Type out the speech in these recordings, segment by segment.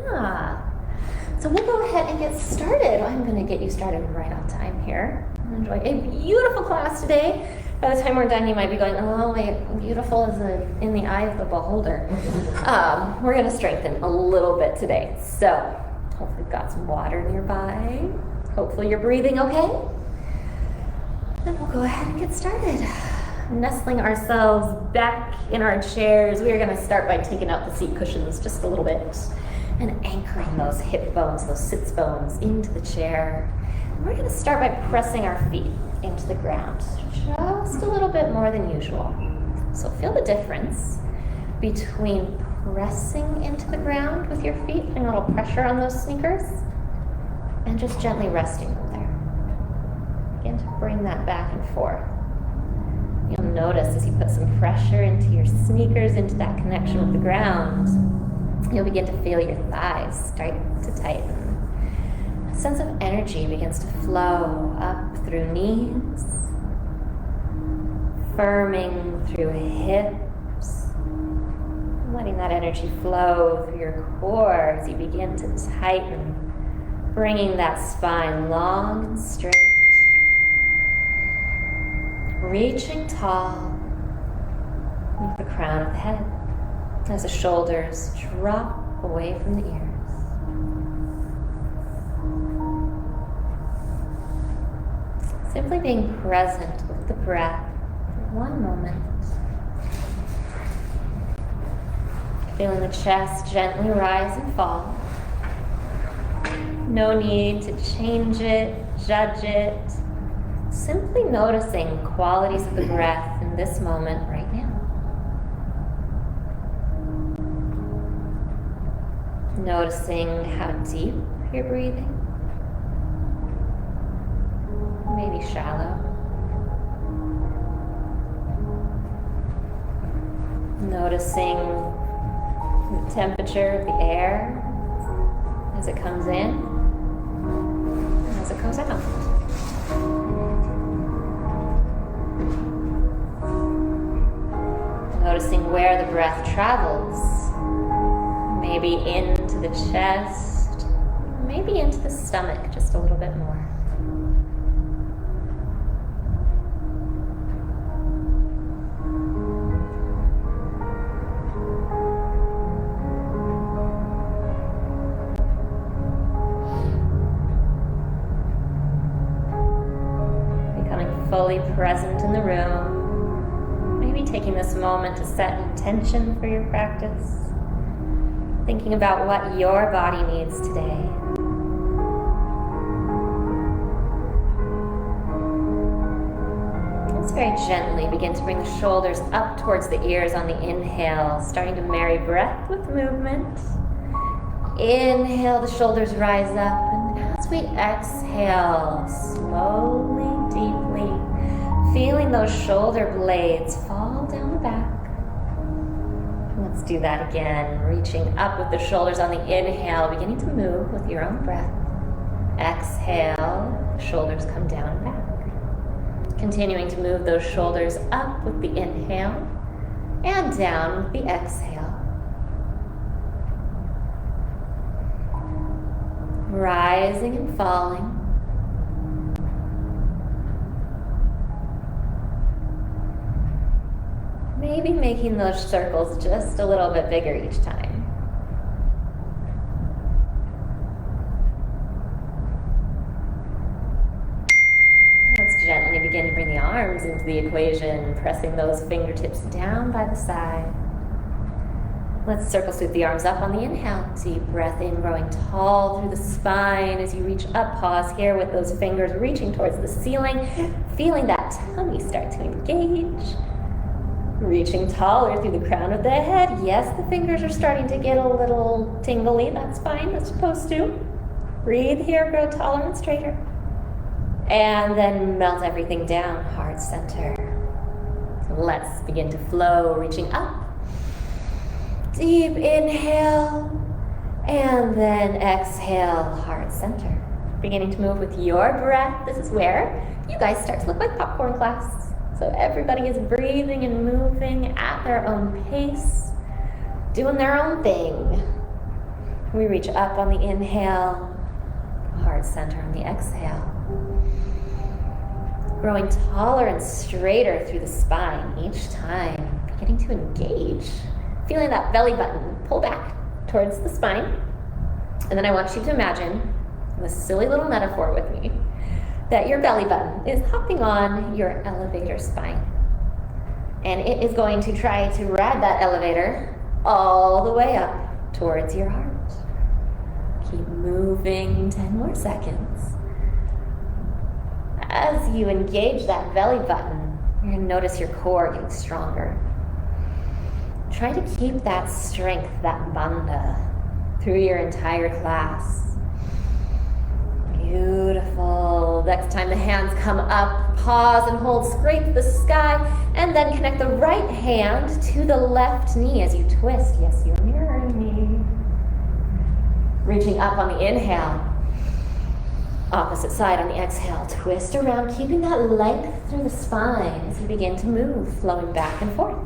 Yeah. So we'll go ahead and get started. I'm going to get you started right on time here. Enjoy a beautiful class today. By the time we're done, you might be going, oh, wait, beautiful is in the eye of the beholder. We're going to strengthen a little bit today. So hopefully you've got some water nearby. Hopefully you're breathing okay. Then we'll go ahead and get started. Nestling ourselves back in our chairs, we are going to start by taking out the seat cushions just a little bit and anchoring those hip bones, those sits bones into the chair. And we're going to start by pressing our feet into the ground just a little bit more than usual. So feel the difference between pressing into the ground with your feet, putting a little pressure on those sneakers, and just gently resting them there. Begin to bring that back and forth. You'll notice as you put some pressure into your sneakers, into that connection with the ground, you'll begin to feel your thighs start to tighten. A sense of energy begins to flow up through knees, firming through hips, letting that energy flow through your core as you begin to tighten, bringing that spine long and straight, reaching tall with the crown of the head as the shoulders drop away from the ears. Simply being present with the breath for one moment. Feeling the chest gently rise and fall. No need to change it, judge it. Simply noticing qualities of the breath in this moment right now. Noticing how deep you're breathing. Maybe shallow. Noticing the temperature of the air as it comes in and as it goes out. Noticing where the breath travels. Maybe into the chest, maybe into the stomach just a little bit more. Becoming fully present in the room. Maybe taking this moment to set intention for your practice. Thinking about what your body needs today. Let's very gently begin to bring the shoulders up towards the ears on the inhale, starting to marry breath with movement. Inhale, the shoulders rise up, and as we exhale, slowly, deeply, feeling those shoulder blades fall down the back. Let's do that again, reaching up with the shoulders on the inhale, beginning to move with your own breath. Exhale, shoulders come down and back. Continuing to move those shoulders up with the inhale and down with the exhale. Rising and falling. Maybe making those circles just a little bit bigger each time. Let's gently begin to bring the arms into the equation, pressing those fingertips down by the side. Let's circle sweep the arms up on the inhale. Deep breath in, growing tall through the spine as you reach up. Pause here with those fingers reaching towards the ceiling, feeling that tummy start to engage. Reaching taller through the crown of the head. Yes, the fingers are starting to get a little tingly. That's fine. That's supposed to. Breathe here. Grow taller and straighter. And then melt everything down. Heart center. So let's begin to flow. Reaching up. Deep inhale. And then exhale. Heart center. Beginning to move with your breath. This is where you guys start to look like popcorn class. So everybody is breathing and moving at their own pace, doing their own thing. We reach up on the inhale, heart center on the exhale. Growing taller and straighter through the spine each time, beginning to engage. Feeling that belly button pull back towards the spine. And then I want you to imagine, this silly little metaphor with me, that your belly button is hopping on your elevator spine. And it is going to try to ride that elevator all the way up towards your heart. Keep moving 10 more seconds. As you engage that belly button, you're going to notice your core getting stronger. Try to keep that strength, that bandha, through your entire class. Beautiful. Next time the hands come up, pause and hold, scrape the sky, and then connect the right hand to the left knee as you twist. Yes, you're mirroring me. Reaching up on the inhale. Opposite side on the exhale. Twist around, keeping that length through the spine as you begin to move, flowing back and forth.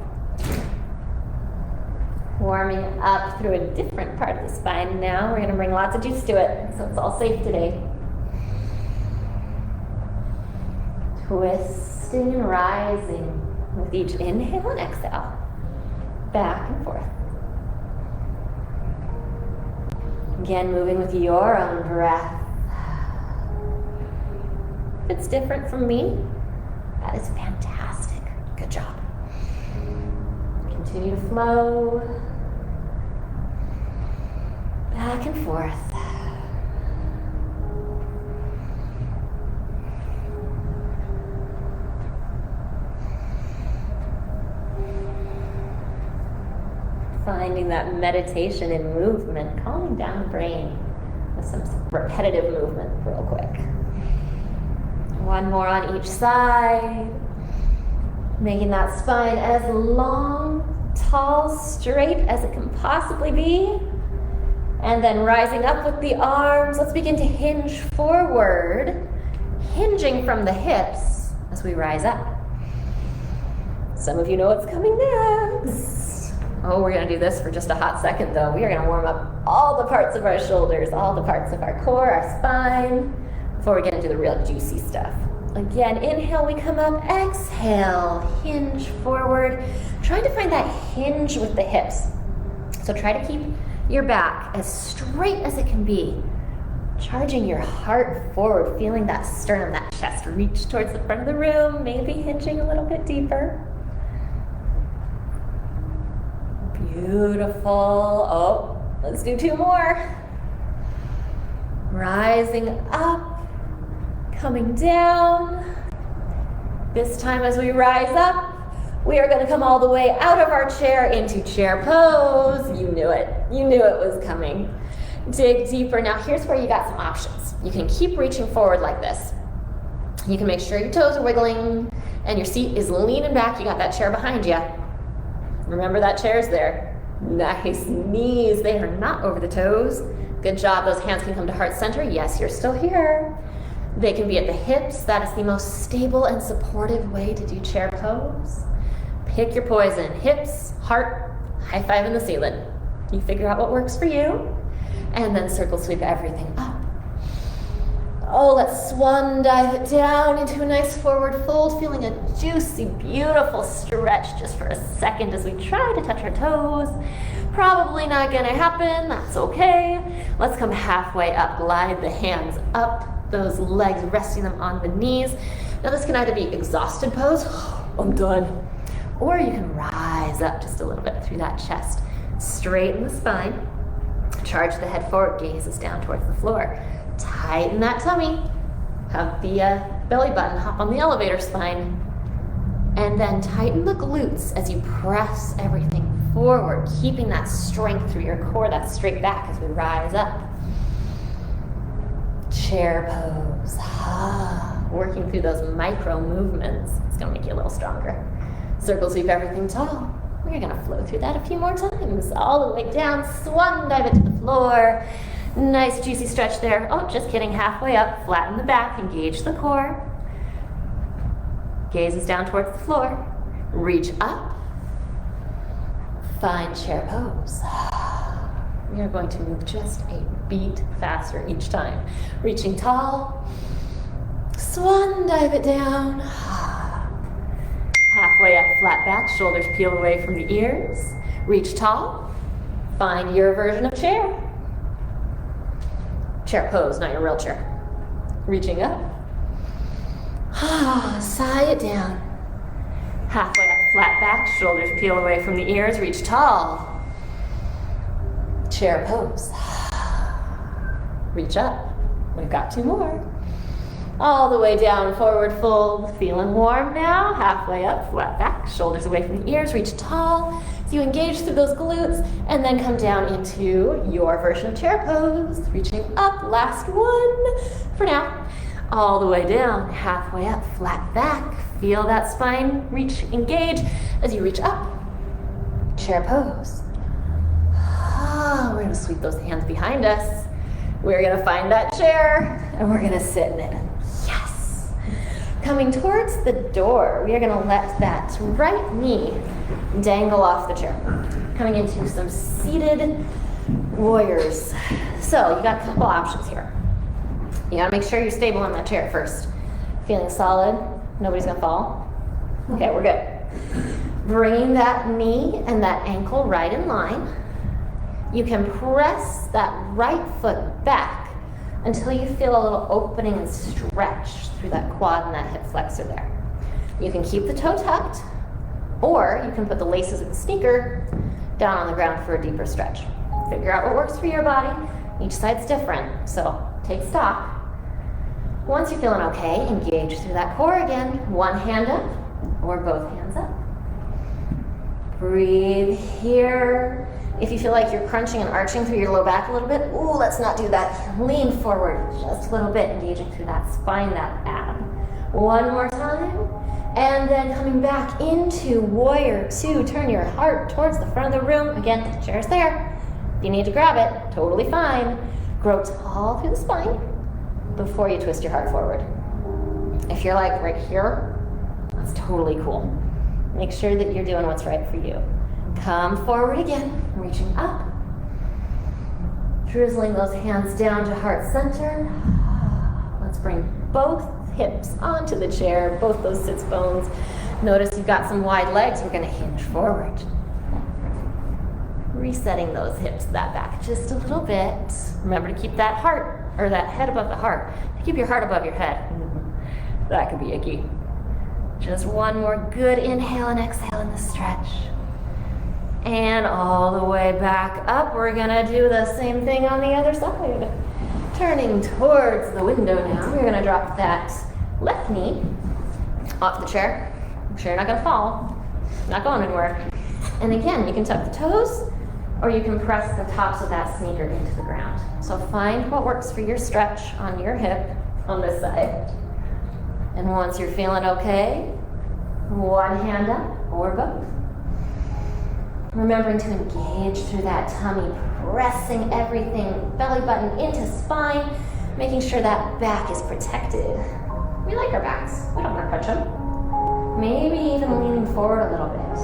Warming up through a different part of the spine now. We're going to bring lots of juice to it, so it's all safe today. Twisting and rising with each inhale and exhale. Back and forth. Again, moving with your own breath. If it's different from me, that is fantastic. Good job. Continue to flow. Back and forth. Finding that meditation in movement, calming down the brain with some repetitive movement real quick. One more on each side. Making that spine as long, tall, straight as it can possibly be. And then rising up with the arms. Let's begin to hinge forward, hinging from the hips as we rise up. Some of you know what's coming next. Oh, we're going to do this for just a hot second, though. We are going to warm up all the parts of our shoulders, all the parts of our core, our spine, before we get into the real juicy stuff. Again, inhale, we come up. Exhale, hinge forward. Trying to find that hinge with the hips. So try to keep your back as straight as it can be. Charging your heart forward, feeling that sternum, that chest reach towards the front of the room, maybe hinging a little bit deeper. Beautiful. Oh, let's do two more. Rising up, coming down. This time as we rise up, we are going to come all the way out of our chair into chair pose. You knew it. You knew it was coming. Dig deeper. Now here's where you got some options. You can keep reaching forward like this. You can make sure your toes are wiggling and your seat is leaning back. You got that chair behind you. Remember that chair's there. Nice knees. They are not over the toes. Good job. Those hands can come to heart center. Yes, you're still here. They can be at the hips. That is the most stable and supportive way to do chair pose. Pick your poison. Hips, heart, high five in the ceiling. You figure out what works for you. And then circle sweep everything up. Oh, let's swan dive it down into a nice forward fold, feeling a juicy, beautiful stretch just for a second as we try to touch our toes. Probably not gonna happen, that's okay. Let's come halfway up, glide the hands up, those legs resting them on the knees. Now this can either be exhausted pose, I'm done, or you can rise up just a little bit through that chest. Straighten the spine, charge the head forward, gazes down towards the floor. Tighten that tummy, have the belly button hop on the elevator spine, and then tighten the glutes as you press everything forward, keeping that strength through your core, that straight back as we rise up. Chair pose, working through those micro movements. It's gonna make you a little stronger. Circle sweep everything tall. We're gonna flow through that a few more times, all the way down, swan dive it to the floor. Nice juicy stretch there. Oh, just kidding, halfway up, flatten the back, engage the core. Gazes down towards the floor. Reach up. Find chair pose. You're going to move just a beat faster each time. Reaching tall, swan dive it down. Halfway up, flat back, shoulders peel away from the ears. Reach tall, find your version of chair. Chair pose, not your real chair. Reaching up, sigh it down. Halfway up, flat back, shoulders peel away from the ears. Reach tall. Chair pose. Reach up. We've got 2 more. All the way down, forward fold. Feeling warm now. Halfway up, flat back, shoulders away from the ears. Reach tall. So you engage through those glutes and then come down into your version of chair pose. Reaching up, last one for now. All the way down, halfway up, flat back. Feel that spine reach, engage as you reach up. Chair pose. We're going to sweep those hands behind us. We're going to find that chair and we're going to sit in it. Yes! Coming towards the door, we are going to let that right knee dangle off the chair. Coming into some seated warriors. So you got a couple options here. You got to make sure you're stable on that chair first. Feeling solid. Nobody's going to fall. Okay, we're good. Bringing that knee and that ankle right in line. You can press that right foot back until you feel a little opening and stretch through that quad and that hip flexor there. You can keep the toe tucked, or you can put the laces of the sneaker down on the ground for a deeper stretch. Figure out what works for your body. Each side's different, so take stock. Once you're feeling okay, engage through that core again. One hand up, or both hands up. Breathe here. If you feel like you're crunching and arching through your low back a little bit, ooh, let's not do that. Lean forward just a little bit, engaging through that spine, that ab. One more time. And then coming back into warrior 2. Turn your heart towards the front of the room. Again, the chair's there. If you need to grab it, totally fine. Grow tall through the spine before you twist your heart forward. If you're like right here, that's totally cool. Make sure that you're doing what's right for you. Come forward again, reaching up. Drizzling those hands down to heart center. Let's bring both hips onto the chair, both those sits bones. Notice you've got some wide legs. We're going to hinge forward. Resetting those hips, that back just a little bit. Remember to keep that heart, or that head above the heart. Keep your heart above your head. That could be icky. Just one more good inhale and exhale in the stretch. And all the way back up, we're gonna do the same thing on the other side. Turning towards the window now, we're gonna drop that left knee off the chair. I'm sure you're not gonna fall. Not going anywhere. And again, you can tuck the toes, or you can press the tops of that sneaker into the ground. So find what works for your stretch on your hip on this side. And once you're feeling okay, one hand up or both. Remembering to engage through that tummy, pressing everything, belly button into spine, making sure that back is protected. We like our backs. We don't want to crunch them. Maybe even leaning forward a little bit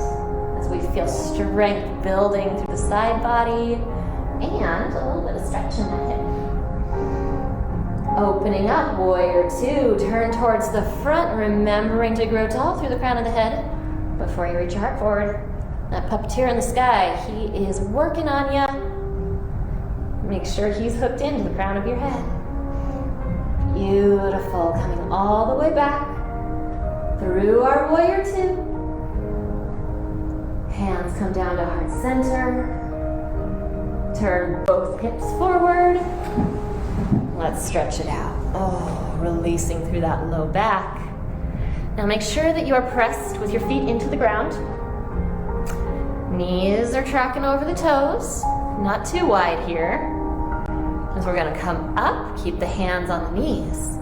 as we feel strength building through the side body and a little bit of stretch in that hip. Opening up, warrior 2. Turn towards the front, remembering to grow tall through the crown of the head before you reach your heart forward. That puppeteer in the sky, he is working on you. Make sure he's hooked into the crown of your head. Beautiful. Coming all the way back through our warrior 2. Hands come down to heart center. Turn both hips forward. Let's stretch it out. Oh, releasing through that low back. Now make sure that you are pressed with your feet into the ground. Knees are tracking over the toes. Not too wide here. As we're gonna come up, keep the hands on the knees.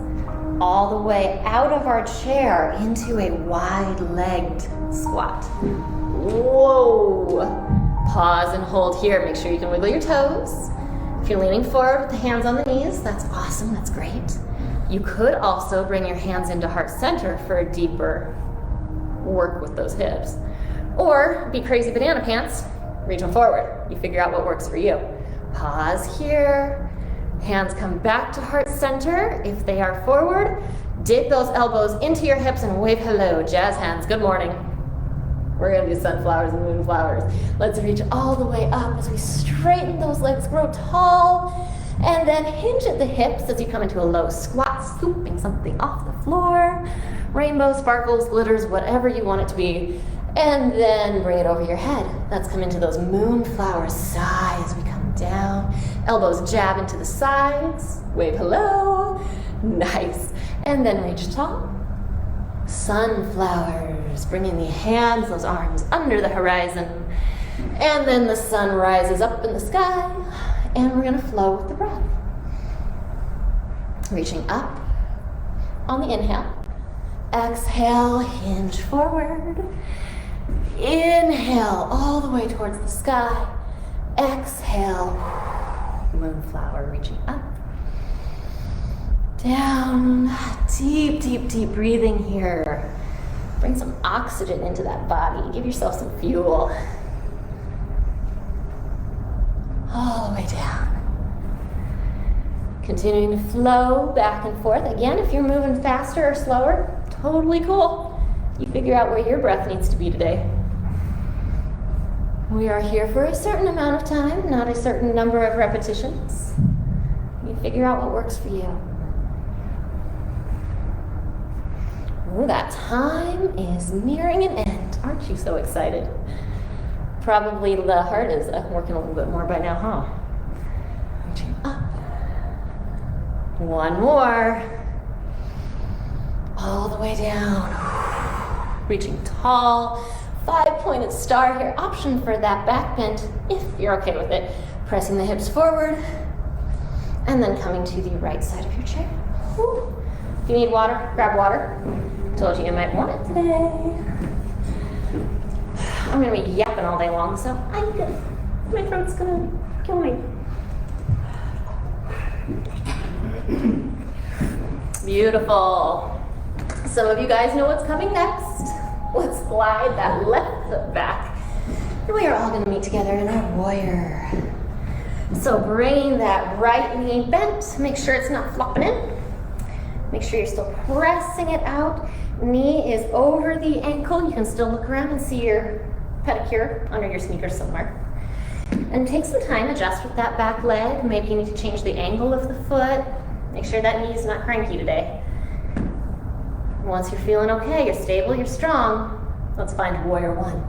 All the way out of our chair into a wide-legged squat. Whoa! Pause and hold here. Make sure you can wiggle your toes. If you're leaning forward with the hands on the knees, that's awesome, that's great. You could also bring your hands into heart center for a deeper work with those hips. Or be crazy banana pants, reach them forward. You figure out what works for you. Pause here. Hands come back to heart center. If they are forward, dig those elbows into your hips and wave hello. Jazz hands, good morning. We're gonna do sunflowers and moonflowers. Let's reach all the way up as we straighten those legs, grow tall, and then hinge at the hips as you come into a low squat, scooping something off the floor. Rainbow, sparkles, glitters, whatever you want it to be. And then bring it over your head. Let's come into those moonflower sighs. We come down, elbows jab into the sides, wave hello, nice. And then reach tall. Sunflowers, bringing the hands, those arms under the horizon. And then the sun rises up in the sky, and we're gonna flow with the breath. Reaching up on the inhale. Exhale, hinge forward. Inhale all the way towards the sky. Exhale, moonflower, reaching up. Down, deep, deep, deep breathing here. Bring some oxygen into that body. Give yourself some fuel. All the way down. Continuing to flow back and forth. Again, if you're moving faster or slower, totally cool. You figure out where your breath needs to be today. We are here for a certain amount of time, not a certain number of repetitions. You figure out what works for you. Ooh, that time is nearing an end. Aren't you so excited? Probably the heart is working a little bit more by now, huh? Reaching up. One more. All the way down. Reaching tall. 5-pointed star here. Option for that back bend if you're okay with it. Pressing the hips forward. And then coming to the right side of your chair. Woo. If you need water, grab water. Told you might want it today. I'm gonna be yapping all day long, so my throat's gonna kill me. Beautiful. Some of you guys know what's coming next. Let's slide that left foot back. And we are all gonna meet together in our warrior. So bring that right knee bent. Make sure it's not flopping in. Make sure you're still pressing it out. Knee is over the ankle. You can still look around and see your pedicure under your sneakers somewhere. And take some time, adjust with that back leg. Maybe you need to change the angle of the foot. Make sure that knee is not cranky today. Once you're feeling okay, you're stable, you're strong, let's find warrior one.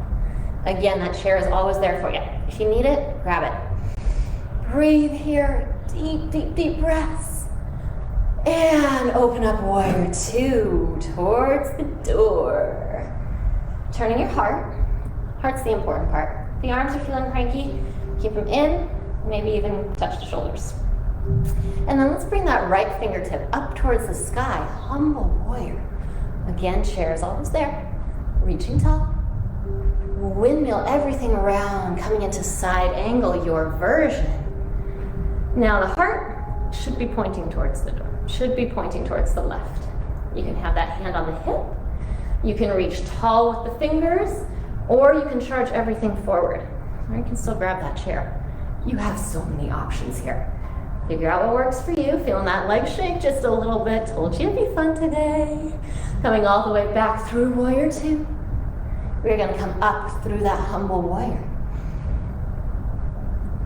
Again, that chair is always there for you. If you need it, grab it. Breathe here, deep, deep, deep breaths. And open up warrior two towards the door. Turning your heart. Heart's the important part. If the arms are feeling cranky, keep them in, maybe even touch the shoulders. And then let's bring that right fingertip up towards the sky. Humble warrior. Again, chair is always there. Reaching tall. Windmill everything around, coming into side angle, your version. Now the heart should be pointing towards the door. Should be pointing towards the left. You can have that hand on the hip. You can reach tall with the fingers, or you can charge everything forward. Or you can still grab that chair. You have so many options here. Figure out what works for you. Feeling that leg shake just a little bit. Told you it'd be fun today. Coming all the way back through warrior two. We're gonna come up through that humble warrior.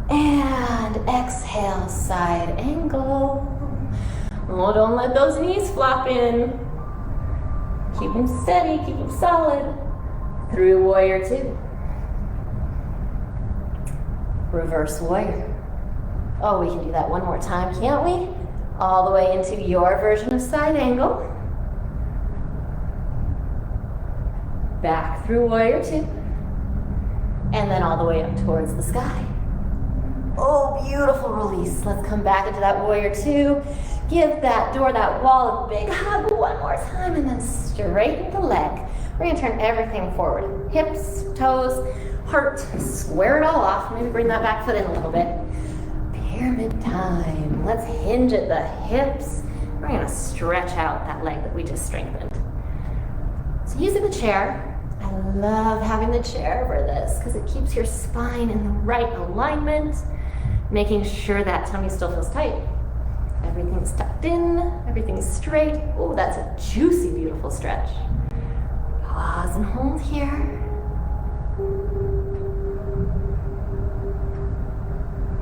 And exhale, side angle. Oh, don't let those knees flop in. Keep them steady, keep them solid. Through warrior two. Reverse warrior. Oh, we can do that one more time, can't we? All the way into your version of side angle. Back through warrior two. And then all the way up towards the sky. Oh, beautiful release. Let's come back into that warrior two. Give that door, that wall a big hug one more time, and then straighten the leg. We're gonna turn everything forward. Hips, toes, heart, square it all off. Maybe bring that back foot in a little bit. Pyramid time. Let's hinge at the hips. We're gonna stretch out that leg that we just strengthened. So using the chair, I love having the chair for this because it keeps your spine in the right alignment. making sure that tummy still feels tight. Everything's tucked in, everything's straight. Oh, that's a juicy, beautiful stretch. Pause and hold here.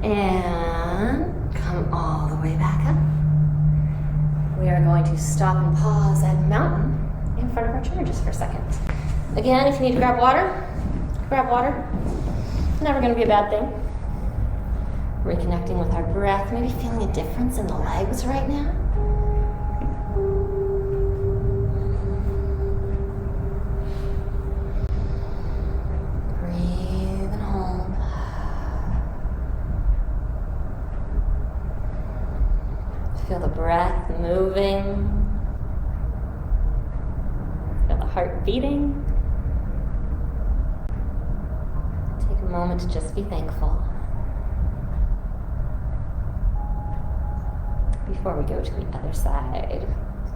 And come all the way back up. We are going to stop and pause at mountain in front of our chair just for a second. Again, if you need to grab water, grab water. Never going to be a bad thing. Reconnecting with our breath, maybe feeling a difference in the legs right now. Breathe and hold. Feel the breath moving. Feel the heart beating. Take a moment to just be thankful. Before we go to the other side.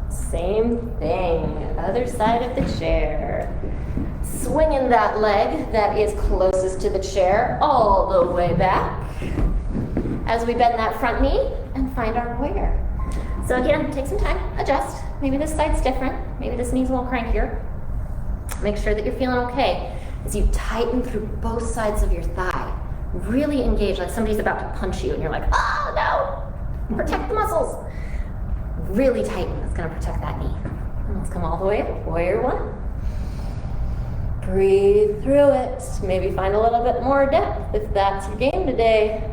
Same thing, other side of the chair. Swinging that leg that is closest to the chair all the way back as we bend that front knee and find our warrior. So again, take some time, adjust. Maybe this side's different, maybe this knee's a little crankier. Make sure that you're feeling okay as you tighten through both sides of your thigh. Really engage, like somebody's about to punch you and you're like, oh no! Protect the muscles. Really tighten. It's going to protect that knee. And let's come all the way up. Warrior one. Breathe through it. Maybe find a little bit more depth if that's your game today.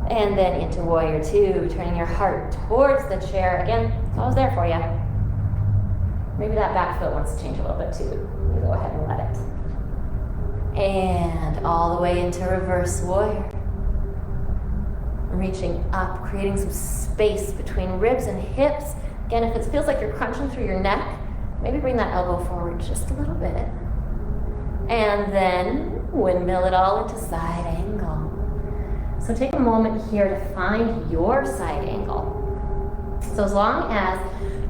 And then into warrior two, turning your heart towards the chair. Again, it's always there for you. Maybe that back foot wants to change a little bit too. You go ahead and let it. And all the way into reverse warrior. Reaching up, creating some space between ribs and hips. Again, if it feels like you're crunching through your neck, maybe bring that elbow forward just a little bit. And then windmill it all into side angle. So take a moment here to find your side angle. So as long as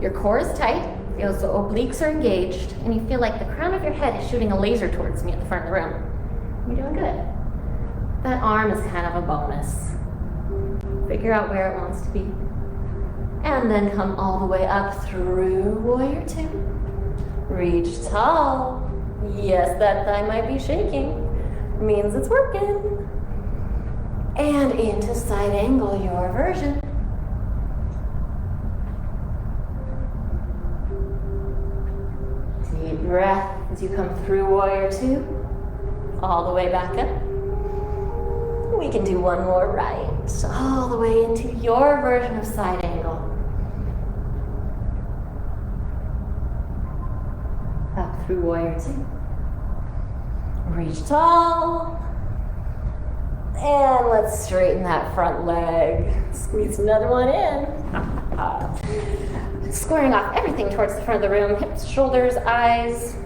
your core is tight, those obliques are engaged, and you feel like the crown of your head is shooting a laser towards me at the front of the room, you're doing good. That arm is kind of a bonus. Figure out where it wants to be. And then come all the way up through warrior two. Reach tall. Yes, that thigh might be shaking. Means it's working. And into side angle, your version. Deep breath as you come through warrior two. All the way back up. We can do one more right, all the way into your version of side angle. Up through warrior two. Reach tall. And let's straighten that front leg. Squeeze another one in. Squaring off everything towards the front of the room. Hips, shoulders, eyes,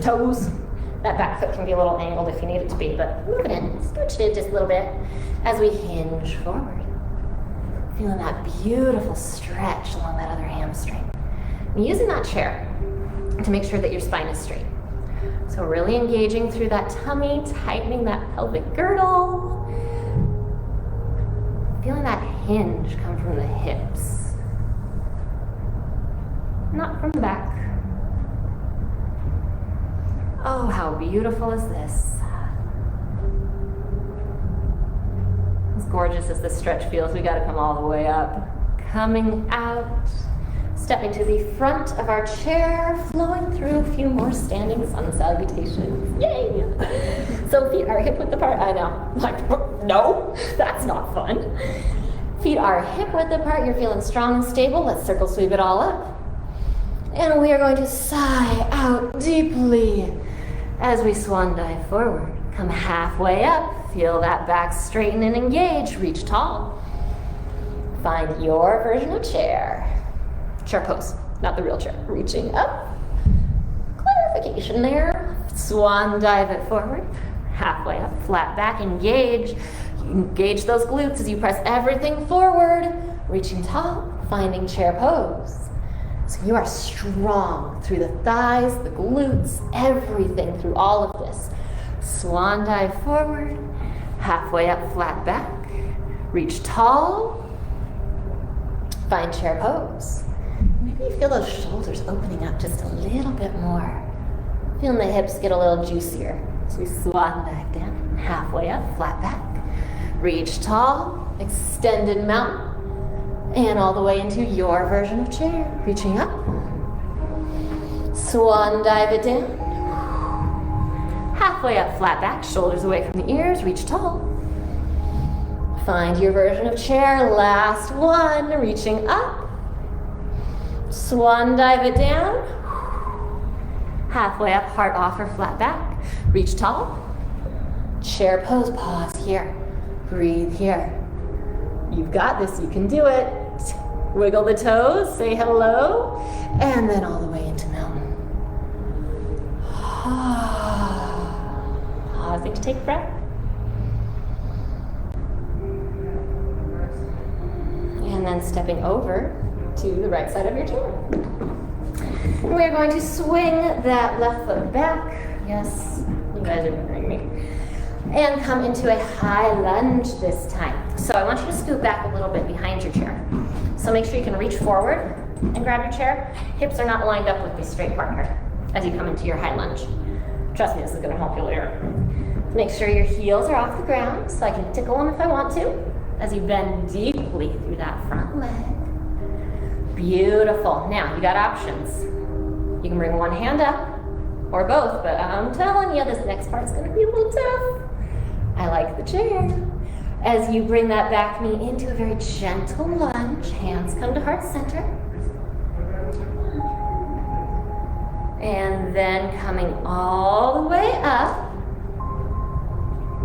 toes. That back foot can be a little angled if you need it to be, but move it in, stretch it just a little bit as we hinge forward. Feeling that beautiful stretch along that other hamstring. And using that chair to make sure that your spine is straight. So really engaging through that tummy, tightening that pelvic girdle. Feeling that hinge come from the hips, not from the back. Oh, how beautiful is this? As gorgeous as this stretch feels, we gotta come all the way up. Coming out, stepping to the front of our chair, flowing through a few more standing sun salutations. Yay! So feet are hip width apart. I know, like, no, that's not fun. Feet are hip width apart. You're feeling strong and stable. Let's circle sweep it all up. And we are going to sigh out deeply as we swan dive forward. Come halfway up. Feel that back straighten and engage. Reach tall. Find your version of chair. Chair pose, not the real chair. Reaching up. Clarification there. Swan dive it forward. Halfway up, flat back, engage. Engage those glutes as you press everything forward. Reaching tall, finding chair pose. So you are strong through the thighs, the glutes, everything through all of this. Swan dive forward. Halfway up, flat back. Reach tall. Find chair pose. Maybe you feel those shoulders opening up just a little bit more. Feeling the hips get a little juicier. So we swan dive down. Halfway up, flat back. Reach tall, extended mountain. And all the way into your version of chair. Reaching up. Swan dive it down. Halfway up, flat back, shoulders away from the ears, reach tall. Find your version of chair, last one, reaching up. Swan dive it down. Halfway up, heart off or flat back, reach tall. Chair pose, pause here, breathe here. You've got this, you can do it. Wiggle the toes, say hello, and then all the way into mountain. Pausing to take a breath. And then stepping over to the right side of your chair. And we're going to swing that left foot back. Yes, you guys are remembering me. And come into a high lunge this time. So I want you to scoot back a little bit behind your chair. So make sure you can reach forward and grab your chair. Hips are not lined up with the straight partner as you come into your high lunge. Trust me, this is going to help you later. Make sure your heels are off the ground so I can tickle them if I want to as you bend deeply through that front leg. Beautiful. Now, you got options. You can bring one hand up or both, but I'm telling you, this next part's going to be a little tough. I like the chair. As you bring that back knee into a very gentle lunge, hands come to heart center. And then coming all the way up,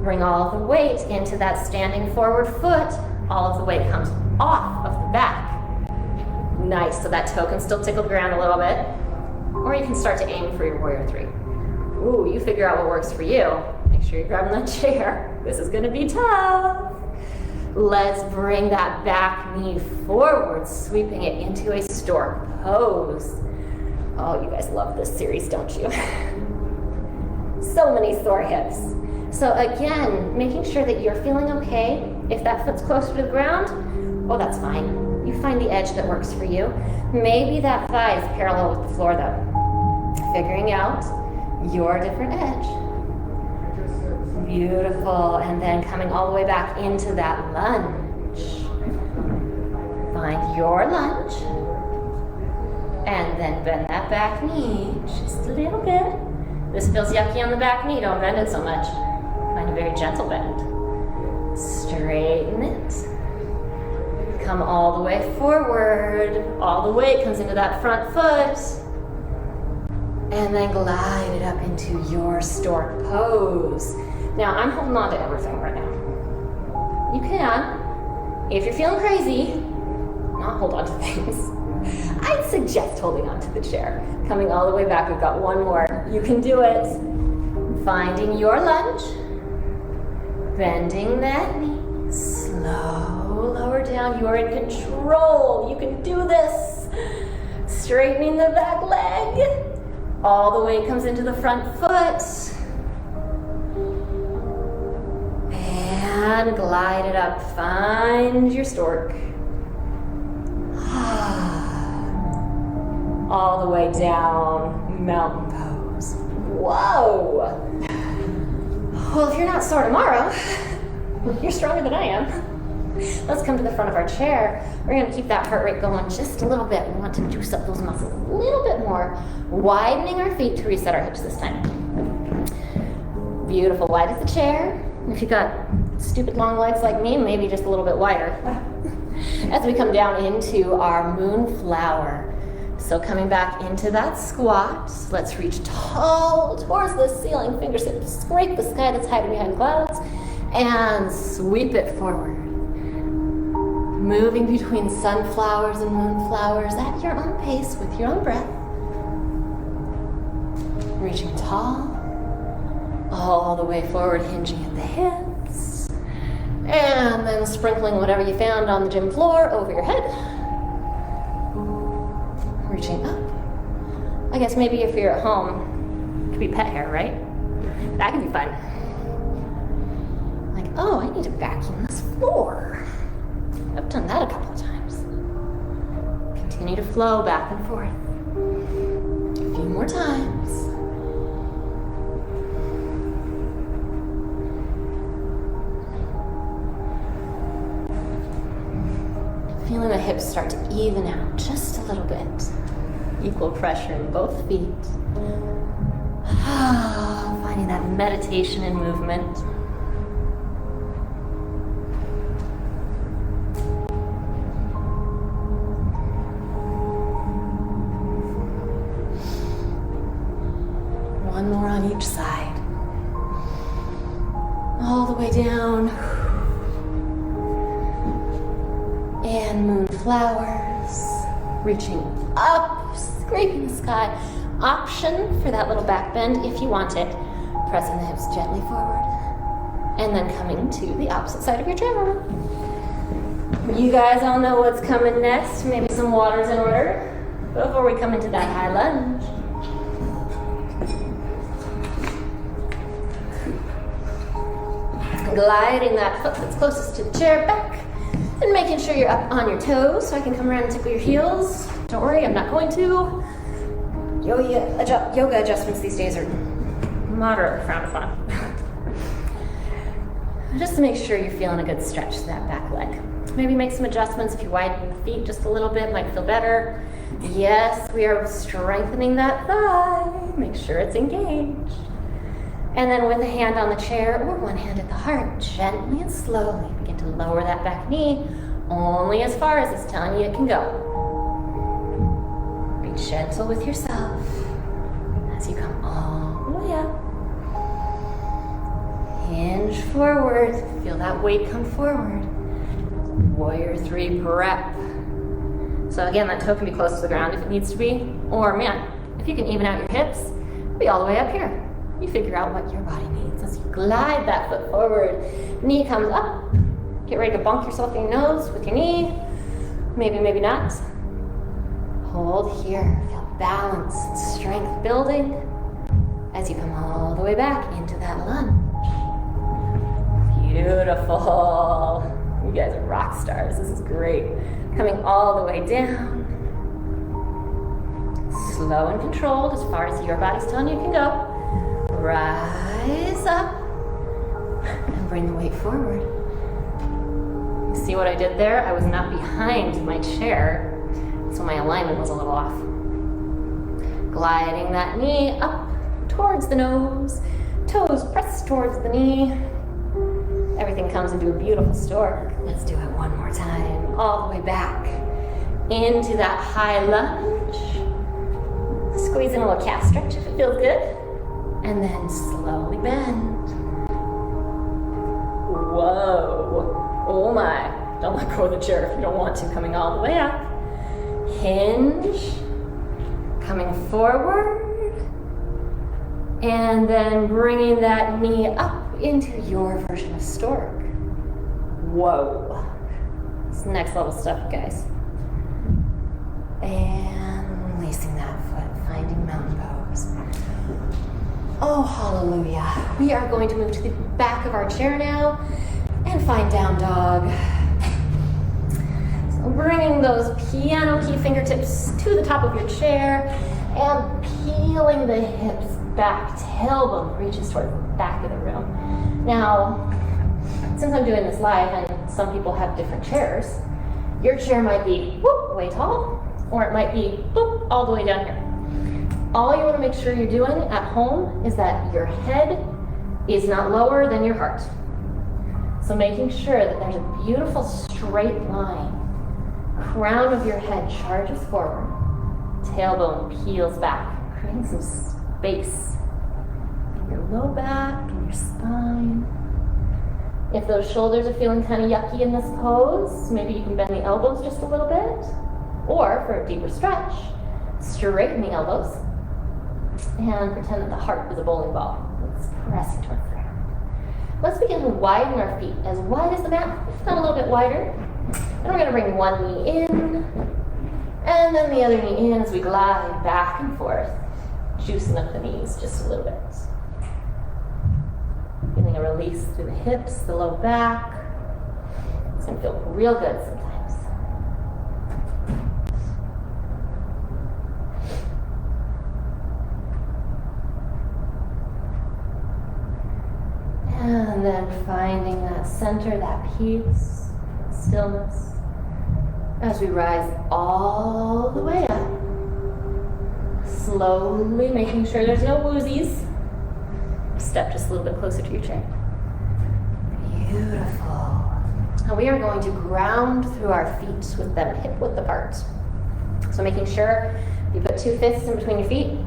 bring all the weight into that standing forward foot. All of the weight comes off of the back. Nice, so that toe can still tickle the ground a little bit. Or you can start to aim for your warrior three. Ooh, you figure out what works for you. Make sure you're grabbing that chair. This is gonna be tough. Let's bring that back knee forward, sweeping it into a stork pose. Oh, you guys love this series, don't you? So many sore hips. So again, making sure that you're feeling okay. If that foot's closer to the ground, oh, that's fine. You find the edge that works for you. Maybe that thigh is parallel with the floor though. Figuring out your different edge. Beautiful, and then coming all the way back into that lunge. Find your lunge. And then bend that back knee just a little bit. This feels yucky on the back knee, don't bend it so much. Find a very gentle bend. Straighten it. Come all the way forward. All the weight comes into that front foot. And then glide it up into your stork pose. Now, I'm holding on to everything right now. You can, if you're feeling crazy, not hold on to things. I'd suggest holding on to the chair. Coming all the way back, we've got one more. You can do it. Finding your lunge. Bending that knee. Slow, lower down. You are in control. You can do this. Straightening the back leg. All the weight comes into the front foot. And glide it up. Find your stork. All the way down, mountain pose. Whoa! Well, if you're not sore tomorrow, you're stronger than I am. Let's come to the front of our chair. We're gonna keep that heart rate going just a little bit. We want to juice up those muscles a little bit more, widening our feet to reset our hips this time. Beautiful, wide as the chair. If you've got stupid long legs like me, maybe just a little bit wider. As we come down into our moonflower. So coming back into that squat, let's reach tall towards the ceiling, fingertips scrape the sky that's hiding behind clouds, and sweep it forward. Moving between sunflowers and moonflowers at your own pace with your own breath. Reaching tall, all the way forward, hinging at the hips, and then sprinkling whatever you found on the gym floor over your head. Reaching up. I guess maybe if you're at home, it could be pet hair, right? That could be fun. Like oh, I need to vacuum this floor. I've done that a couple of times. Continue to flow back and forth. A few more times. Feeling the hips start to even out just a little bit. Equal pressure in both feet. Finding that meditation and movement. One more on each side. All the way down. And moonflowers. Reaching up, scraping the sky. Option for that little back bend if you want it. Pressing the hips gently forward. And then coming to the opposite side of your chair. You guys all know what's coming next. Maybe some water's in order before we come into that high lunge. Gliding that foot that's closest to the chair back and making sure you're up on your toes so I can come around and tickle your heels. Don't worry, I'm not going to. Yoga adjustments these days are moderately frowned upon. Just to make sure you're feeling a good stretch to that back leg. Maybe make some adjustments. If you widen the feet just a little bit, might feel better. Yes, we are strengthening that thigh. Make sure it's engaged. And then with a hand on the chair or one hand at the heart, gently and slowly begin to lower that back knee only as far as it's telling you it can go. Be gentle with yourself as you come all the way up. Hinge forward, feel that weight come forward. Warrior 3 prep. So again, that toe can be close to the ground if it needs to be. Or man, if you can even out your hips, be all the way up here. You figure out what your body needs as you glide that foot forward. Knee comes up. Get ready to bonk yourself in your nose with your knee. Maybe, maybe not. Hold here. Feel balance and strength building as you come all the way back into that lunge. Beautiful. You guys are rock stars. This is great. Coming all the way down. Slow and controlled as far as your body's telling you can go. Rise up and bring the weight forward. You see what I did there? I was not behind my chair, so my alignment was a little off. Gliding that knee up towards the nose, toes press towards the knee. Everything comes into a beautiful stork. Let's do it one more time. All the way back into that high lunge. Squeeze in a little calf stretch if it feels good. And then slowly bend. Whoa. Oh my. Don't let go of the chair if you don't want to. Coming all the way up. Hinge. Coming forward. And then bringing that knee up into your version of stork. Whoa. It's next level stuff, guys. And releasing that foot. Finding mountain pose. Oh, hallelujah. We are going to move to the back of our chair now and find down dog. So bringing those piano key fingertips to the top of your chair and peeling the hips back. Tailbone reaches toward the back of the room. Now, since I'm doing this live and some people have different chairs, your chair might be whoop, way tall, or it might be whoop, all the way down here. All you want to make sure you're doing at home is that your head is not lower than your heart. So making sure that there's a beautiful straight line. Crown of your head charges forward. Tailbone peels back, creating some space in your low back, in your spine. If those shoulders are feeling kind of yucky in this pose, maybe you can bend the elbows just a little bit. Or for a deeper stretch, straighten the elbows. And pretend that the heart is a bowling ball. Let's press it towards the ground. Let's begin to widen our feet as wide as the mat, if not a little bit wider. And we're going to bring one knee in, and then the other knee in as we glide back and forth, juicing up the knees just a little bit. Feeling a release through the hips, the low back. It's going to feel real good sometimes. And then finding that center, that peace, stillness, as we rise all the way up. Slowly making sure there's no woozies. Step just a little bit closer to your chair. Beautiful. Now we are going to ground through our feet with them hip width apart. So making sure you put 2/5 in between your feet,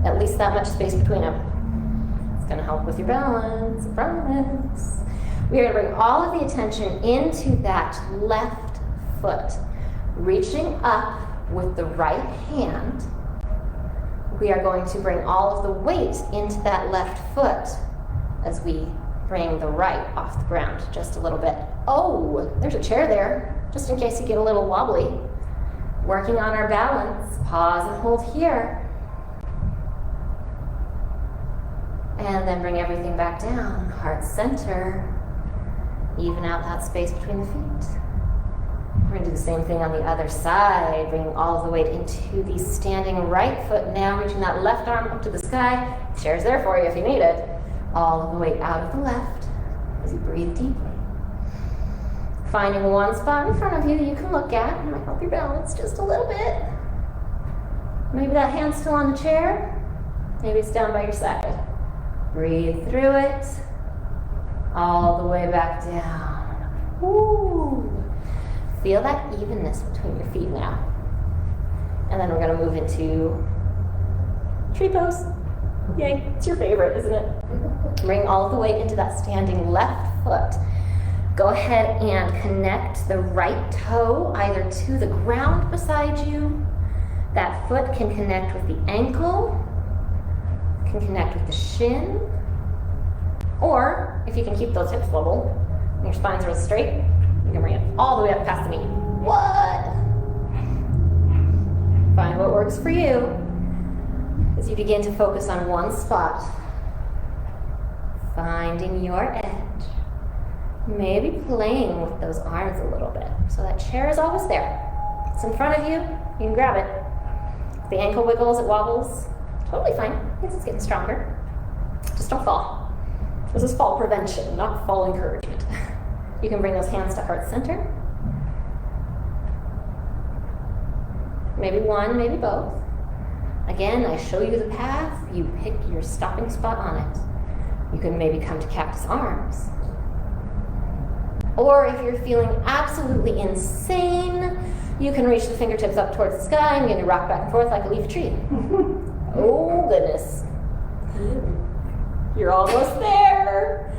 at least that much space between them. It's going to help with your balance, I promise. We are going to bring all of the attention into that left foot, reaching up with the right hand. We are going to bring all of the weight into that left foot as we bring the right off the ground just a little bit. Oh, there's a chair there, just in case you get a little wobbly. Working on our balance. Pause and hold here. And then bring everything back down. Heart center. Even out that space between the feet. We're going to do the same thing on the other side, bringing all of the weight into the standing right foot now, reaching that left arm up to the sky. The chair's there for you if you need it. All of the weight out of the left as you breathe deeply. Finding one spot in front of you that you can look at. It might help your balance just a little bit. Maybe that hand's still on the chair. Maybe it's down by your side. Breathe through it. All the way back down. Woo! Feel that evenness between your feet now. And then we're going to move into tree pose. Yay, it's your favorite, isn't it? Bring all the weight into that standing left foot. Go ahead and connect the right toe either to the ground beside you. That foot can connect with the ankle, can connect with the shin, or if you can keep those hips level and your spine's real straight, you can bring it all the way up past the knee. What? Find what works for you as you begin to focus on one spot. Finding your edge. Maybe playing with those arms a little bit. So that chair is always there. It's in front of you. You can grab it. If the ankle wiggles, it wobbles. Totally fine. It's getting stronger. Just don't fall. This is fall prevention, not fall encouragement. You can bring those hands to heart center. Maybe one, maybe both. Again, I show you the path. You pick your stopping spot on it. You can maybe come to cactus arms. Or if you're feeling absolutely insane, you can reach the fingertips up towards the sky and begin to rock back and forth like a leaf tree. Oh, goodness. You're almost there.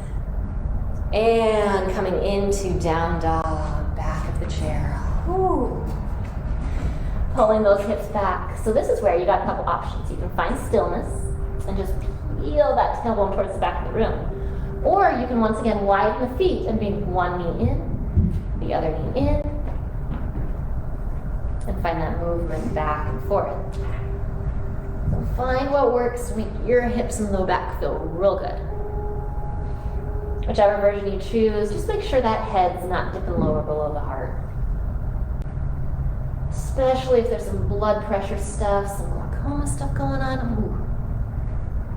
And coming into down dog, back of the chair. Ooh. Pulling those hips back. So this is where you got a couple options. You can find stillness and just feel that tailbone towards the back of the room. Or you can once again widen the feet and bring one knee in, the other knee in, and find that movement back and forth. So find what works to make your hips and low back feel real good. Whichever version you choose, just make sure that head's not dipping lower below the heart. Especially if there's some blood pressure stuff, some glaucoma stuff going on. Ooh.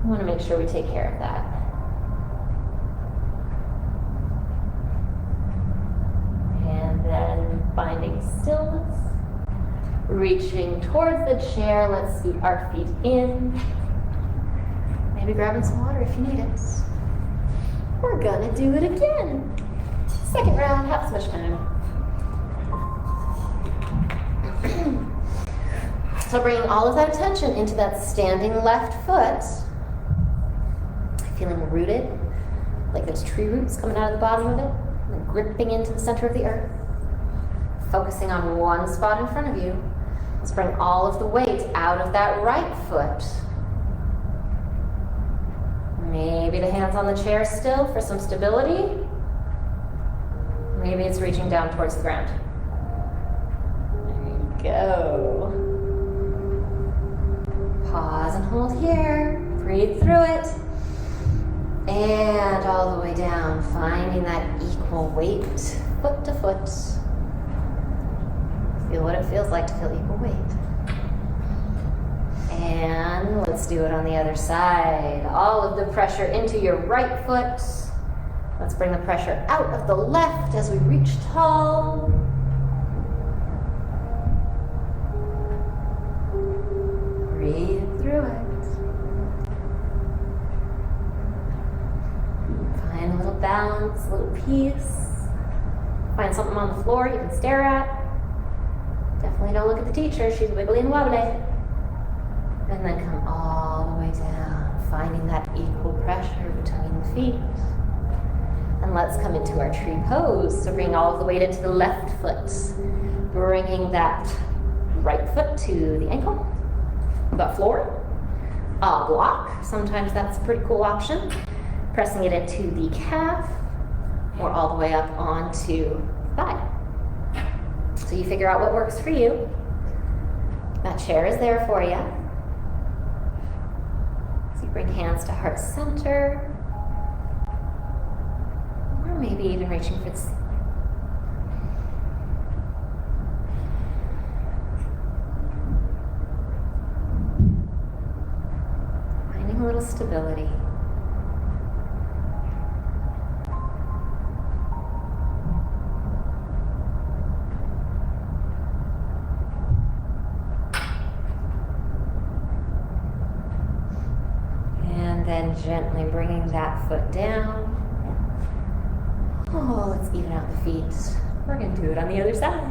We want to make sure we take care of that. And then finding stillness. Reaching towards the chair, let's scoot our feet in. Maybe grabbing some water if you need it. We're gonna do it again. Second round, half as much time. So bringing all of that attention into that standing left foot. Feeling rooted, like there's tree roots coming out of the bottom of it, and gripping into the center of the earth. Focusing on one spot in front of you. Let's bring all of the weight out of that right foot. Maybe the hands on the chair still for some stability. Maybe it's reaching down towards the ground. There you go. Pause and hold here. Breathe through it. And all the way down, finding that equal weight, foot to foot. Feel what it feels like to feel equal weight. And let's do it on the other side. All of the pressure into your right foot. Let's bring the pressure out of the left as we reach tall. Breathe through it. Find a little balance, a little peace. Find something on the floor you can stare at. Definitely don't look at the teacher, she's wiggly and wobbly. And then come all the way down, finding that equal pressure between the feet. And let's come into our tree pose. So bring all of the weight into the left foot, bringing that right foot to the ankle, the floor, a block. Sometimes that's a pretty cool option. Pressing it into the calf or all the way up onto the thigh. So you figure out what works for you. That chair is there for you. So you bring hands to heart center. Or maybe even reaching for the ceiling. Finding a little stability. Then gently bringing that foot down. Oh, let's even out the feet. We're going to do it on the other side.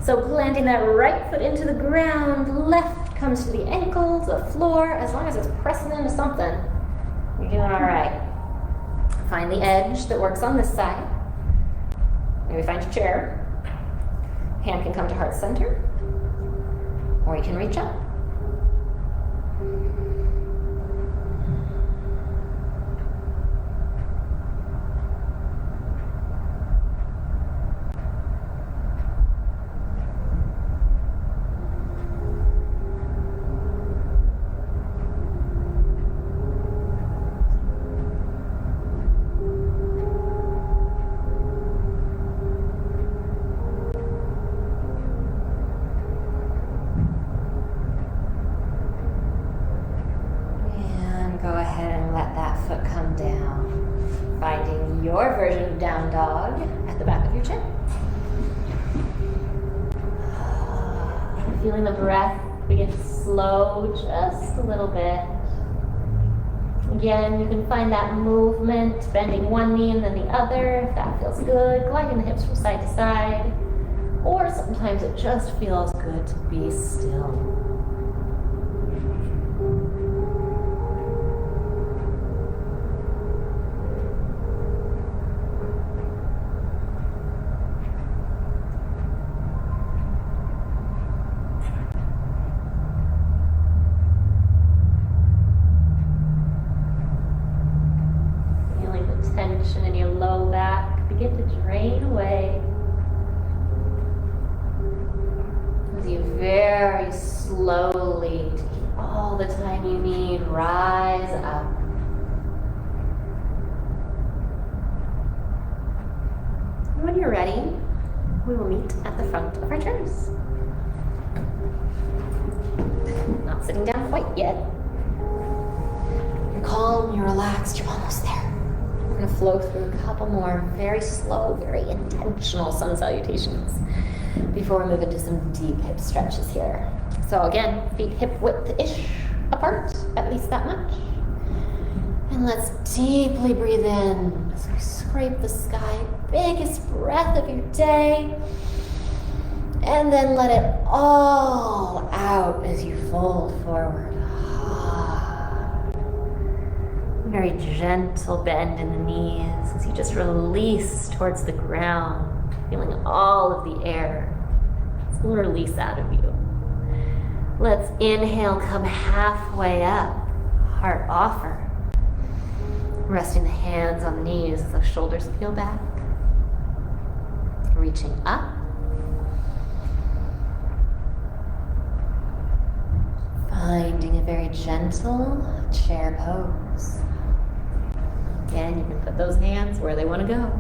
So planting that right foot into the ground, left comes to the ankle, to the floor. As long as it's pressing into something, you're doing all right. Find the edge that works on this side. Maybe find your chair. Hand can come to heart center, or you can reach up. Your version of down dog at the back of your chair. Feeling the breath begin to slow just a little bit. Again, you can find that movement, bending one knee and then the other, if that feels good, gliding the hips from side to side. Or sometimes it just feels good to be still. Tension in your low back begin to drain away as you very slowly, taking all the time you need, rise up. When you're ready, we will meet at the front of our chairs. Not sitting down quite yet. You're calm, you're relaxed, you're almost there. We're going to flow through a couple more very slow, very intentional sun salutations before we move into some deep hip stretches here. So again, feet hip width-ish apart, at least that much. And let's deeply breathe in as we scrape the sky, biggest breath of your day. And then let it all out as you fold forward. Very gentle bend in the knees as you just release towards the ground, feeling all of the air. It's going to release out of you. Let's inhale, come halfway up, heart offer. Resting the hands on the knees as the shoulders peel back. Reaching up. Finding a very gentle chair pose. Again, you can put those hands where they want to go.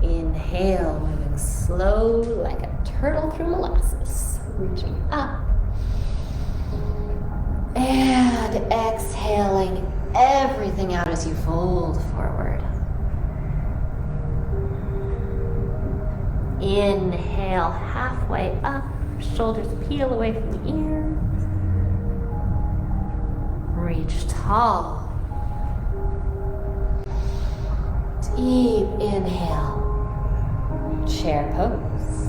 Inhale, moving slow like a turtle through molasses. Reaching up. And exhaling everything out as you fold forward. Inhale, halfway up. Shoulders peel away from the ears. Reach tall. Deep inhale. Chair pose.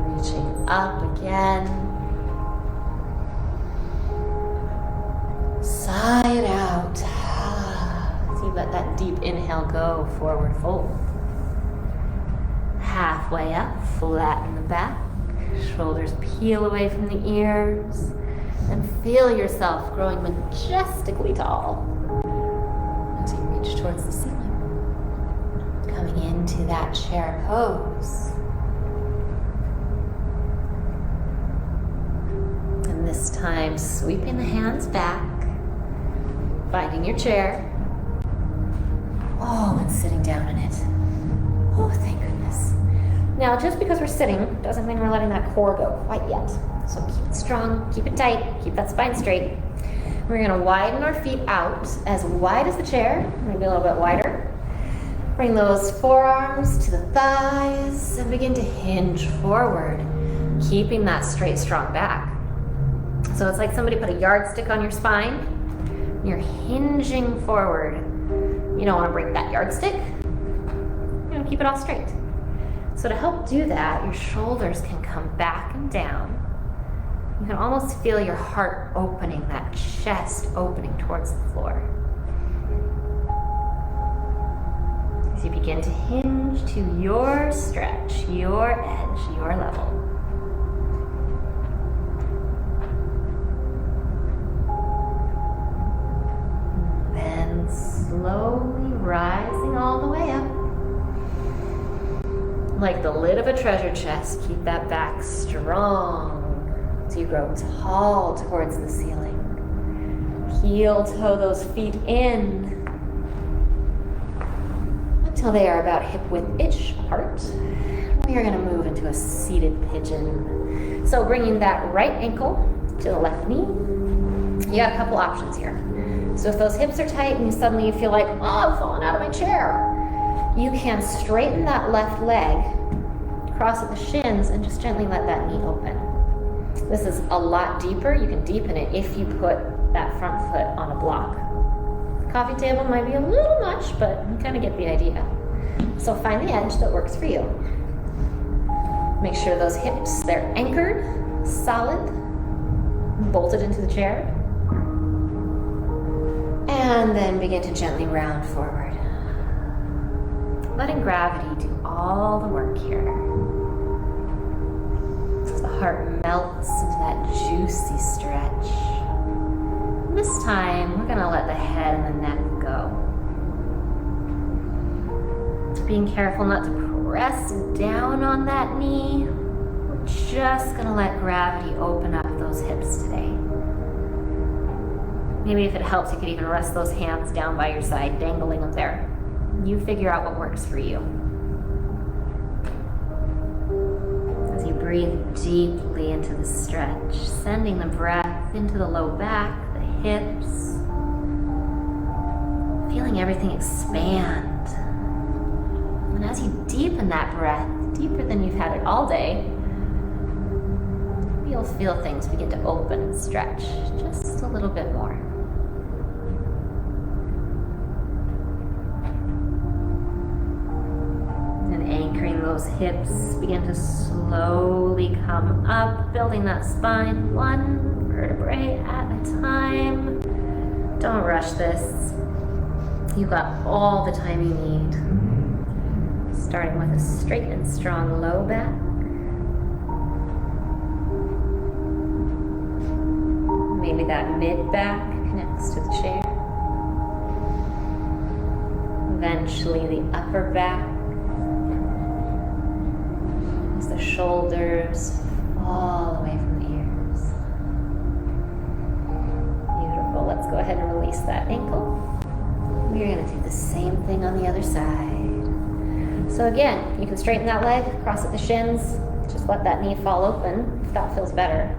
Reaching up again. Side out. As you let that deep inhale go, forward fold. Halfway up, flatten the back. Shoulders peel away from the ears. And feel yourself growing majestically tall as you reach towards the ceiling. Coming into that chair pose. And this time, sweeping the hands back, finding your chair. Oh, and sitting down in it. Oh, thank goodness. Now, just because we're sitting doesn't mean we're letting that core go quite yet. So keep it strong, keep it tight, keep that spine straight. We're gonna widen our feet out as wide as the chair, maybe a little bit wider. Bring those forearms to the thighs and begin to hinge forward, keeping that straight, strong back. So it's like somebody put a yardstick on your spine. You're hinging forward. You don't want to break that yardstick. You want to keep it all straight. So to help do that, your shoulders can come back and down. You can almost feel your heart opening, that chest opening towards the floor. As you begin to hinge to your stretch, your edge, your level. Then slowly rising all the way up. Like the lid of a treasure chest, keep that back strong as you grow tall towards the ceiling. Heel toe those feet in until they are about hip width-ish apart. We are going to move into a seated pigeon. So bringing that right ankle to the left knee. You got a couple options here. So if those hips are tight and suddenly you feel like, oh, I'm falling out of my chair, you can straighten that left leg, cross at the shins, and just gently let that knee open. This is a lot deeper. You can deepen it if you put that front foot on a block. The coffee table might be a little much, but you kind of get the idea. So find the edge that works for you. Make sure those hips, they're anchored, solid, bolted into the chair. And then begin to gently round forward. Letting gravity do all the work here. As the heart melts into that juicy stretch. This time, we're gonna let the head and the neck go. Being careful not to press down on that knee. We're just gonna let gravity open up those hips today. Maybe if it helps, you could even rest those hands down by your side, dangling them there. You figure out what works for you. As you breathe deeply into the stretch, sending the breath into the low back, the hips, feeling everything expand. And as you deepen that breath, deeper than you've had it all day, you'll feel things begin to open and stretch just a little bit more. Anchoring those hips, begin to slowly come up, building that spine one vertebrae at a time. Don't rush this. You've got all the time you need. Starting with a straight and strong low back. Maybe that mid back connects to the chair. Eventually the upper back. The shoulders fall away from the ears. let's go ahead and release that ankle. We're going to do the same thing on the other side. So again, you can straighten that leg, cross at the shins, just let that knee fall open if that feels better.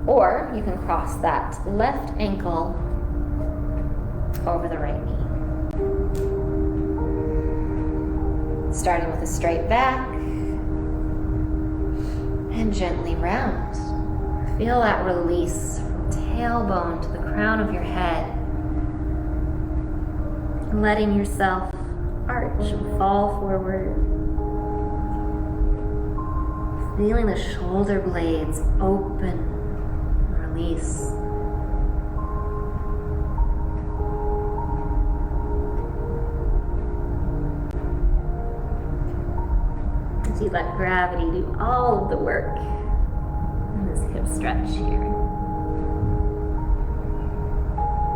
Or you can cross that left ankle over the right knee. Starting with a straight back and gently round. Feel that release from tailbone to the crown of your head. Letting yourself arch and fall forward. Feeling the shoulder blades open and release. As you let gravity do all of the work in this hip stretch here.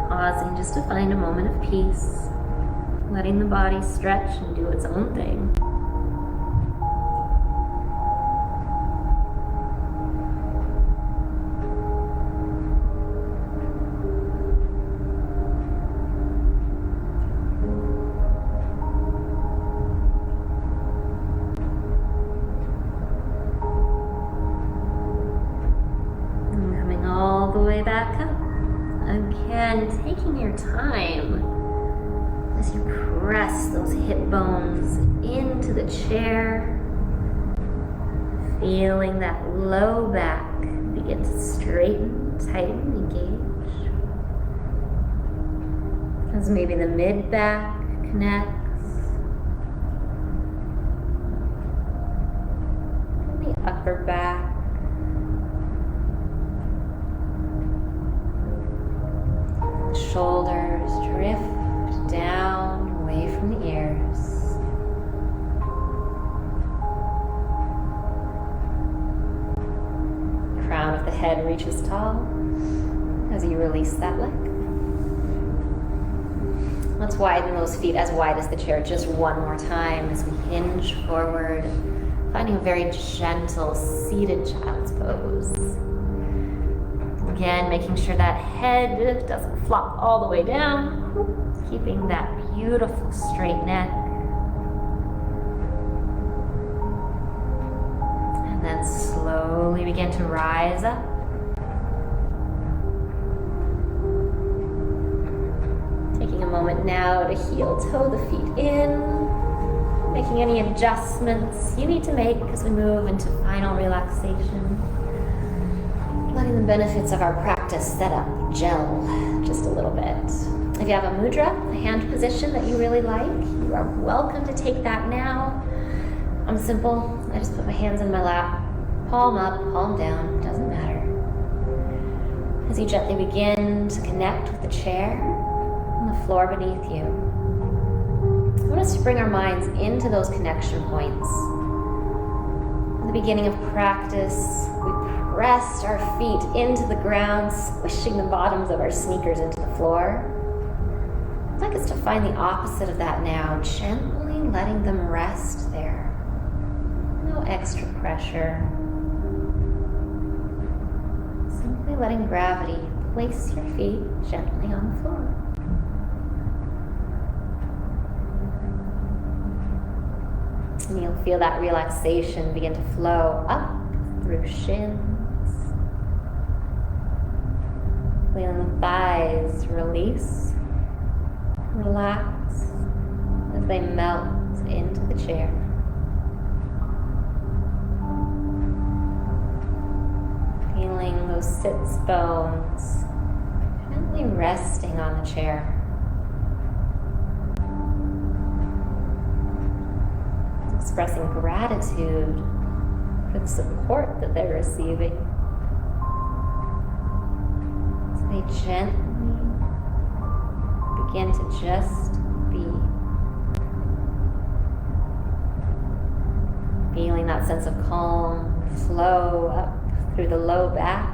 Pausing just to find a moment of peace. Letting the body stretch and do its own thing. And coming all the way back up. Again, taking your time as you press those hip bones into the chair, feeling that low back begin to straighten, tighten, engage. As maybe the mid back connects, and the upper back. The shoulders drift down, away from the ears. Crown of the head reaches tall as you release that leg. Let's widen those feet as wide as the chair just one more time as we hinge forward, finding a very gentle seated child's pose. Again, making sure that head doesn't flop all the way down. Keeping that beautiful straight neck. And then slowly begin to rise up. Taking a moment now to heel toe the feet in. Making any adjustments you need to make as we move into final relaxation. Letting the benefits of our practice set up, gel just a little bit. If you have a mudra, a hand position that you really like, you are welcome to take that now. I'm simple. I just put my hands in my lap, palm up, palm down, doesn't matter. As you gently begin to connect with the chair and the floor beneath you, I want us to bring our minds into those connection points. In the beginning of practice, we pressed our feet into the ground, squishing the bottoms of our sneakers into the floor. I'd like us to find the opposite of that now, gently letting them rest there. No extra pressure. Simply letting gravity place your feet gently on the floor. And you'll feel that relaxation begin to flow up through shins. Feeling the thighs release. Relax as they melt into the chair. Feeling those sits bones gently resting on the chair. Expressing gratitude for the support that they're receiving. As they gently begin to just be. Feeling that sense of calm flow up through the low back,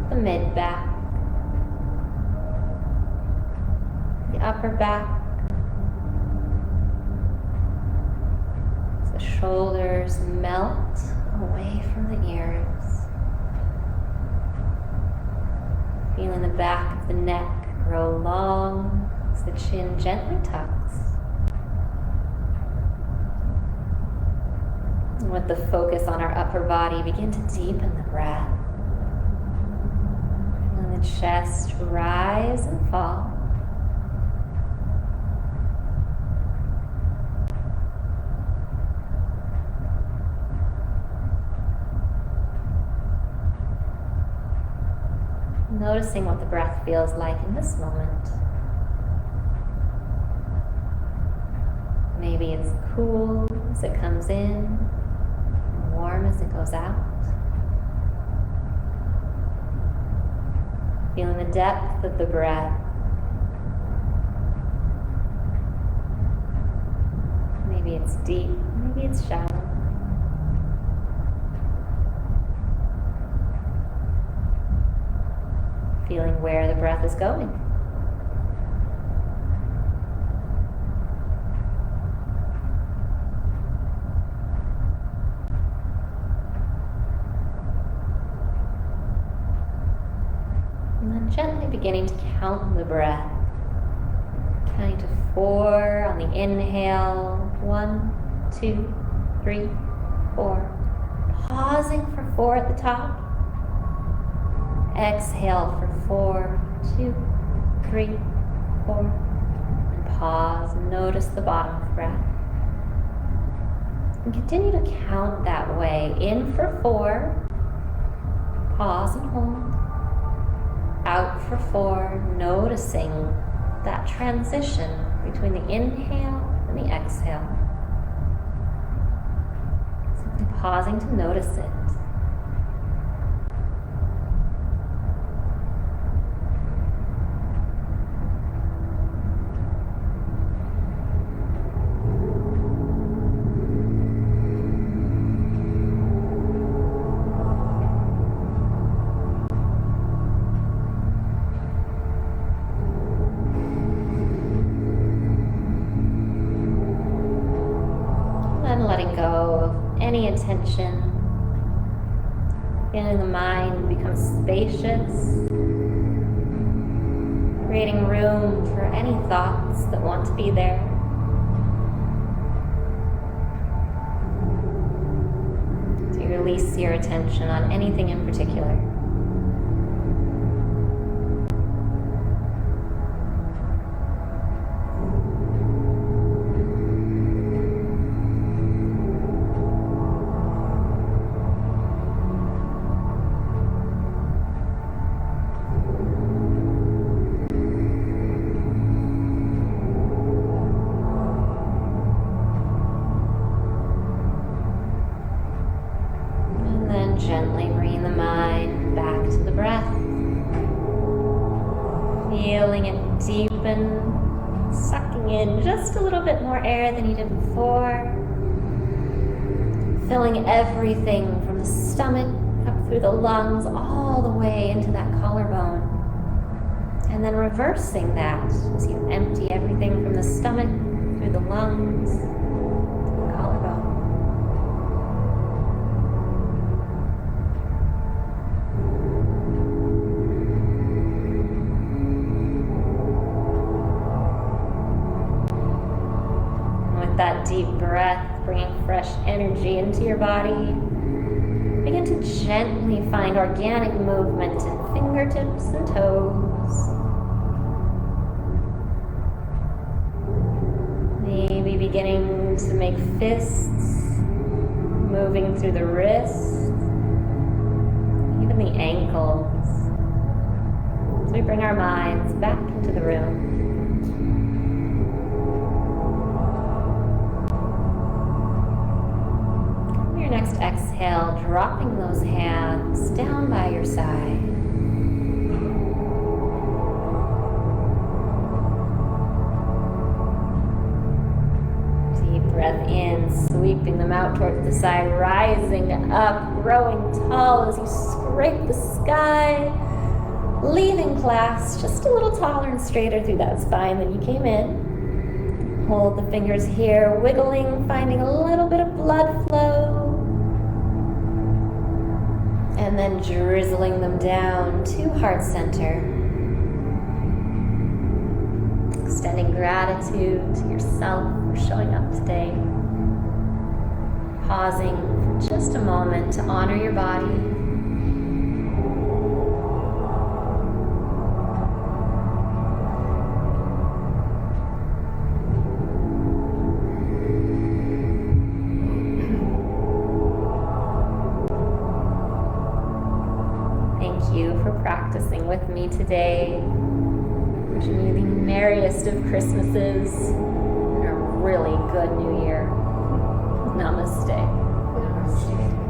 the mid back, the upper back, as the shoulders melt away from the ears. Feeling the back of the neck grow long as the chin gently tucks. And with the focus on our upper body, begin to deepen the breath. Feeling the chest rise and fall. Noticing what the breath feels like in this moment. Maybe it's cool as it comes in, warm as it goes out. Feeling the depth of the breath. Maybe it's deep, maybe it's shallow. Feeling where the breath is going. And then gently beginning to count the breath. Counting to 4 on the inhale. 1, 2, 3, 4. Pausing for 4 at the top. Exhale for 4, 2, 3, 4. And pause. Notice the bottom of the breath. And continue to count that way. In for 4. Pause and hold. Out for 4. Noticing that transition between the inhale and the exhale. Simply pausing to notice it. Letting go of any attention, feeling the mind become spacious, creating room for any thoughts that want to be there. So you release your attention on anything in particular. Gently bringing the mind back to the breath. Feeling it deepen, sucking in just a little bit more air than you did before. Filling everything from the stomach up through the lungs all the way into that collarbone. And then reversing that as you empty everything from the stomach through the lungs to the collarbone. That deep breath, bringing fresh energy into your body. Begin to gently find organic movement in fingertips and toes. Maybe beginning to make fists, moving through the wrists, even the ankles. So we bring our minds back into the room. Next exhale, dropping those hands down by your side. Deep breath in, sweeping them out towards the side, rising up, growing tall as you scrape the sky, leaving class just a little taller and straighter through that spine than you came in. Hold the fingers here, wiggling, finding a little bit of blood flow. And then then drizzling them down to heart center. Extending gratitude to yourself for showing up today. Pausing for just a moment to honor your body. Thank you for practicing with me today. Wishing you the merriest of Christmases and a really good New Year. Namaste. Namaste.